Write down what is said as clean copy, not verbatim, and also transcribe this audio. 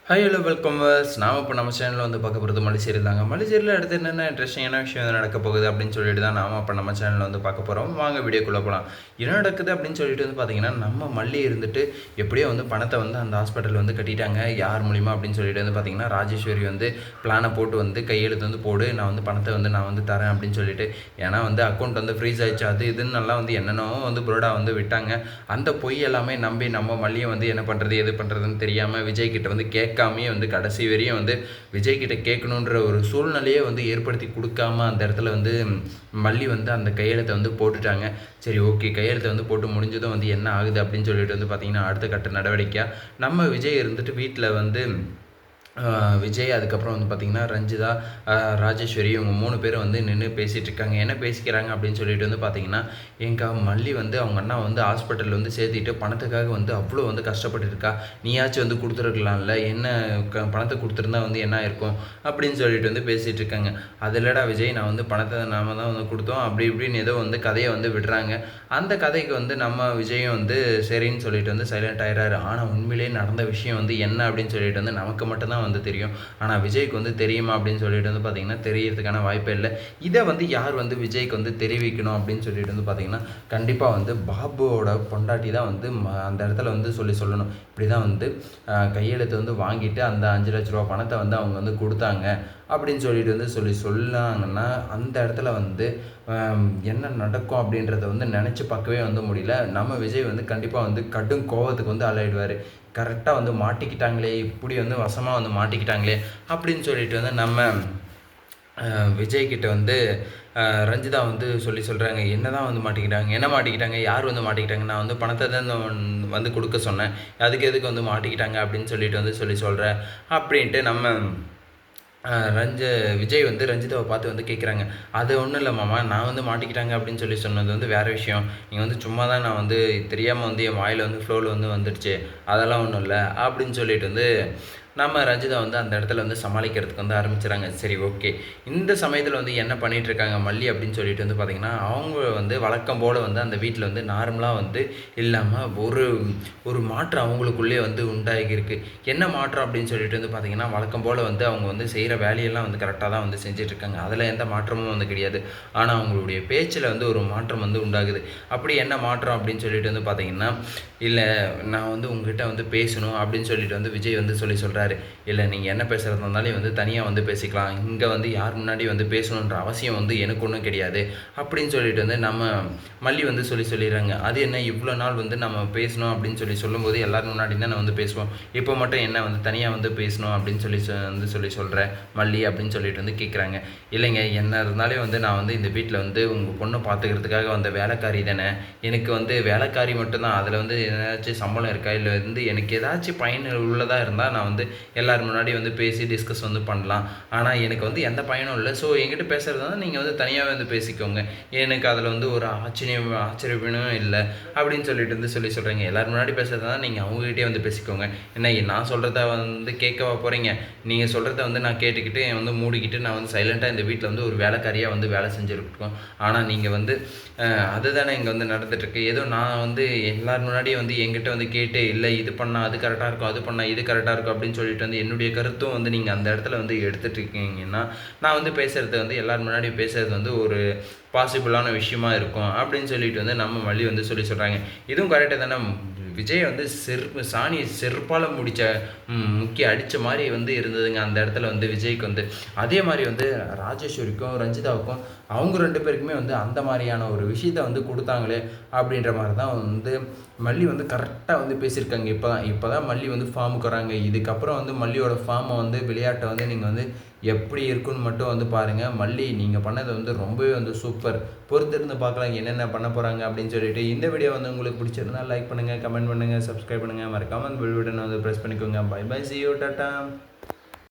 Hi hello welcome verse. நாம் இப்போ நம்ம சேனலில் வந்து பார்க்க போகிறது மல்லிச்சேரி தாங்க. மல்லிச்சேரியில் அடுத்து என்னென்ன இன்ட்ரெஸ்டிங்கான விஷயம் நடக்க போகுது அப்படின்னு சொல்லிட்டு தான் நாம் இப்போ நம்ம சேனலில் வந்து பார்க்க போகிறோம். வாங்க வீடியோக்குள்ளே போகலாம். என்ன நடக்குது அப்படின்னு சொல்லிட்டு வந்து பார்த்தீங்கன்னா, நம்ம மல்லி இருந்துட்டு எப்படியோ வந்து பணத்தை வந்து அந்த ஹாஸ்பிட்டல் வந்து கட்டிட்டாங்க. யார் மூலிமா அப்படின்னு சொல்லிட்டு வந்து பார்த்தீங்கன்னா, ராஜேஸ்வரி வந்து பிளானை போட்டு வந்து கையெழுத்து வந்து போடு, நான் வந்து பணத்தை வந்து நான் வந்து தரேன் அப்படின்னு சொல்லிட்டு. ஏன்னா வந்து அக்கௌண்ட் வந்து ஃப்ரீஸ் ஆயிடுச்சு, அது இதுன்னு நல்லா வந்து என்னென்னோ வந்து புரோடா வந்து விட்டாங்க. அந்த பொய் எல்லாமே நம்பி நம்ம மல்லியை வந்து என்ன பண்ணுறது எது பண்ணுறதுன்னு தெரியாமல் விஜய் கிட்ட வந்து கேட்காமே வந்து கடைசி வரையும் வந்து விஜய் கிட்ட கேட்கணுன்ற ஒரு சூழ்நிலையை வந்து ஏற்படுத்தி கொடுக்காம அந்த இடத்துல வந்து மல்லி வந்து அந்த கையெழுத்தை வந்து போட்டுட்டாங்க. சரி, ஓகே, கையெழுத்தை வந்து போட்டு முடிஞ்சதும் வந்து என்ன ஆகுது அப்படின்னு சொல்லிட்டு வந்து பார்த்தீங்கன்னா, அடுத்த கட்ட நடவடிக்கையாக நம்ம விஜய் இருந்துட்டு வீட்டில் வந்து விஜய், அதுக்கப்புறம் வந்து பார்த்திங்கன்னா ரஞ்சிதா, ராஜேஸ்வரி, இவங்க 3 பேரும் வந்து நின்று பேசிகிட்டு இருக்காங்க. என்ன பேசிக்கிறாங்க அப்படின்னு சொல்லிட்டு வந்து பார்த்திங்கன்னா, எங்கள் மல்லி வந்து அவங்க அண்ணா வந்து ஹாஸ்பிட்டலில் வந்து சேர்த்திட்டு பணத்துக்காக வந்து அவ்வளோ வந்து கஷ்டப்பட்டு இருக்கா, நீயாச்சும் வந்து கொடுத்துருக்கலாம்ல, என்ன பணத்தை கொடுத்துருந்தா வந்து என்ன இருக்கும் அப்படின்னு சொல்லிட்டு வந்து பேசிகிட்டு இருக்காங்க. அது இல்லடா விஜய், நான் வந்து பணத்தை நாம தான் வந்து கொடுத்தோம் அப்படி இப்படின்னு ஏதோ வந்து கதையை வந்து விடுறாங்க. அந்த கதைக்கு வந்து நம்ம விஜயும் வந்து சரின்னு சொல்லிட்டு வந்து சைலண்ட் ஆயிடுறாரு. ஆனால் உண்மையிலேயே நடந்த விஷயம் வந்து என்ன அப்படின்னு சொல்லிட்டு வந்து நமக்கு மட்டும்தான் வந்து தெரியும். ஆனால் விஜய்க்கு வந்து தெரியுமா அப்படின்னு சொல்லிட்டு வந்து பார்த்தீங்கன்னா தெரியறதுக்கான வாய்ப்பே இல்லை. இதை வந்து யார் வந்து விஜய்க்கு வந்து தெரிவிக்கணும் அப்படின்னு சொல்லிட்டு வந்து பார்த்தீங்கன்னா, கண்டிப்பாக வந்து பாபுவோட பொண்டாட்டி தான் வந்து அந்த இடத்துல வந்து சொல்லணும். இப்படி தான் வந்து கையெழுத்து வந்து வாங்கிட்டு அந்த 5 லட்ச ரூபா பணத்தை வந்து அவங்க வந்து கொடுத்தாங்க அப்படின்னு சொல்லிட்டு வந்து சொன்னாங்கன்னா, அந்த இடத்துல வந்து என்ன நடக்கும் அப்படின்றத வந்து நினச்சி பார்க்கவே வந்து முடியல. நம்ம விஜய் வந்து கண்டிப்பாக வந்து கடும் கோவத்துக்கு வந்து ஆளாயிடுவார். கரெக்டாக வந்து மாட்டிக்கிட்டாங்களே, இப்படி வந்து வசமாக வந்து மாட்டிக்கிட்டாங்களே அப்படின்னு சொல்லிட்டு வந்து நம்ம விஜய்கிட்ட வந்து ரஞ்சிதா வந்து சொல்கிறாங்க, என்ன தான் வந்து மாட்டிக்கிட்டாங்க, என்ன மாட்டிக்கிட்டாங்க, யார் வந்து மாட்டிக்கிட்டாங்க, நான் வந்து பணத்தை தான் வந்து கொடுக்க சொன்னேன், அதுக்கு எதுக்கு வந்து மாட்டிக்கிட்டாங்க அப்படின்னு சொல்லிட்டு வந்து சொல்கிறேன் அப்படின்ட்டு நம்ம விஜய் வந்து ரஞ்சிதாவை பார்த்து வந்து கேட்குறாங்க. அது ஒன்றும் இல்லை மாமா, நான் வந்து மாட்டிக்கிட்டாங்க அப்படின்னு சொன்னது வந்து வேறு விஷயம். நீங்கள் வந்து சும்மா தான், நான் வந்து தெரியாமல் வந்து என் வாயில் வந்து ஃப்ளோவில் வந்து வந்துடுச்சு, அதெல்லாம் ஒன்றும் இல்லை அப்படின்னு சொல்லிட்டு வந்து நம்ம ரஞ்சிதா வந்து அந்த இடத்துல வந்து சமாளிக்கிறதுக்கு வந்து ஆரம்பிச்சுறாங்க. சரி, ஓகே, இந்த சமயத்தில் வந்து என்ன பண்ணிகிட்டு இருக்காங்க மல்லி அப்படின்னு சொல்லிட்டு வந்து பார்த்திங்கன்னா, அவங்க வந்து வழக்கம் போல் வந்து அந்த வீட்டில் வந்து நார்மலாக வந்து இல்லாமல் ஒரு மாற்றம் அவங்களுக்குள்ளே வந்து உண்டாகியிருக்கு. என்ன மாற்றம் அப்படின்னு சொல்லிட்டு வந்து பார்த்திங்கன்னா, வழக்கம் போல் வந்து அவங்க வந்து செய்கிற வேலையெல்லாம் வந்து கரெக்டாக தான் வந்து செஞ்சிட்ருக்காங்க, அதில் எந்த மாற்றமும் வந்து கிடையாது. ஆனால் அவங்களுடைய பேச்சில் வந்து ஒரு மாற்றம் வந்து உண்டாகுது. அப்படி என்ன மாற்றம் அப்படின்னு சொல்லிட்டு வந்து பார்த்திங்கன்னா, இல்லை நான் வந்து உங்ககிட்ட வந்து பேசணும் அப்படின்னு சொல்லிட்டு வந்து விஜய் வந்து சொல்கிறாரு. இல்லை, நீங்கள் என்ன பேசுகிறதா இருந்தாலும் வந்து தனியாக வந்து பேசிக்கலாம், இங்கே வந்து யார் முன்னாடி வந்து பேசணுன்ற அவசியம் வந்து எனக்கு ஒன்றும் கிடையாது அப்படின்னு சொல்லிட்டு வந்து நம்ம மல்லி வந்து சொல்லிடுறாங்க. அது என்ன, இவ்வளோ நாள் வந்து நம்ம பேசணும் அப்படின்னு சொல்லும்போது எல்லோரும் முன்னாடி தான் நான் வந்து பேசுவோம், இப்போ மட்டும் என்ன வந்து தனியாக வந்து பேசணும் அப்படின்னு சொல்கிறேன் மல்லி அப்படின்னு சொல்லிட்டு வந்து கேட்குறாங்க. இல்லைங்க, என்ன இருந்தாலே வந்து நான் வந்து இந்த வீட்டில் வந்து உங்கள் பொண்ணை பார்த்துக்கிறதுக்காக வந்த வேலைக்காரி தானே, எனக்கு வந்து வேலைக்காரி மட்டும்தான், அதில் வந்து ஏதாச்சும் சம்பளம் இருக்கா, இல்லை வந்து எனக்கு ஏதாச்சும் பயன் உள்ளதாக இருந்தால் நான் வந்து எல்லோரும் முன்னாடி வந்து பேசி டிஸ்கஸ் வந்து பண்ணலாம். ஆனால் எனக்கு வந்து எந்த பயனும் இல்லை, ஸோ என்கிட்ட பேசுகிறது வந்து நீங்கள் வந்து தனியாகவே வந்து பேசிக்கோங்க, எனக்கு அதில் வந்து ஒரு ஆச்சரியமும் இல்லை அப்படின்னு சொல்லிட்டு வந்து சொல்கிறாங்க. எல்லோரும் முன்னாடி பேசுகிறதா தான் நீங்கள் அவங்ககிட்டே வந்து பேசிக்கோங்க, என்ன நான் சொல்கிறத வந்து கேட்கவா போகிறீங்க, நீங்கள் சொல்கிறத வந்து நான் கேட்டுக்கிட்டு வந்து மூடிக்கிட்டு நான் வந்து சைலண்ட்டாக இந்த வீட்டில் வந்து ஒரு வேலைக்காரியாக வந்து வேலை செஞ்சுருக்கோம். ஆனால் நீங்கள் வந்து அதுதானே இங்கே வந்து நடந்துகிட்ருக்கு, ஏதோ நான் வந்து எல்லோரும் முன்னாடியே வந்து என்கிட்ட வந்து கேட்டு, இல்லை இது பண்ணால் அது கரெக்டாக இருக்கும், அது பண்ணால் இது கரெக்டாக இருக்கும் அப்படின்னு சொல்லிட்டு வந்து என்னுடைய கருத்தும் வந்து நீங்கள் அந்த இடத்துல வந்து எடுத்துகிட்டு இருக்கீங்கன்னா, நான் வந்து பேசுகிறது வந்து எல்லோரும் முன்னாடி பேசுகிறது வந்து ஒரு பாசிபிளான விஷயமா இருக்கும் அப்படின்னு சொல்லிட்டு வந்து நம்ம மல்லி வந்து சொல்கிறாங்க. இதுவும் கரெக்டாக தானே, விஜய் வந்து சாணி செருப்பால் முடித்த முக்கிய அடித்த மாதிரி வந்து இருந்ததுங்க அந்த இடத்துல வந்து விஜய்க்கு வந்து. அதே மாதிரி வந்து ராஜேஸ்வரிக்கும் ரஞ்சிதாவுக்கும் அவங்க 2 பேருக்குமே வந்து அந்த மாதிரியான ஒரு விஷயத்தை வந்து கொடுத்தாங்களே அப்படின்ற மாதிரி தான் வந்து மல்லி வந்து கரெக்டாக வந்து பேசியிருக்காங்க. இப்போ தான் மல்லி வந்து ஃபார்முக்கு வராங்க. இதுக்கப்புறம் வந்து மல்லியோட ஃபார்மை வந்து விளையாட்டை வந்து நீங்கள் வந்து எப்படி இருக்குன்னு மட்டும் வந்து பாருங்கள். மல்லி, நீங்கள் பண்ணது வந்து ரொம்பவே வந்து சூப்பர், பொறுத்திருந்து பார்க்கலாம் என்னென்ன பண்ண போகிறாங்க அப்படின்னு சொல்லிட்டு. இந்த வீடியோ வந்து உங்களுக்கு பிடிச்சிருந்தா லைக் பண்ணுங்கள், கமெண்ட் பண்ணுங்கள், சப்ஸ்கிரைப் பண்ணுங்கள், மறக்காமல் அந்த பெல் பட்டனை வந்து ப்ரெஸ் பண்ணிக்கோங்க. Bye bye, see you, tata.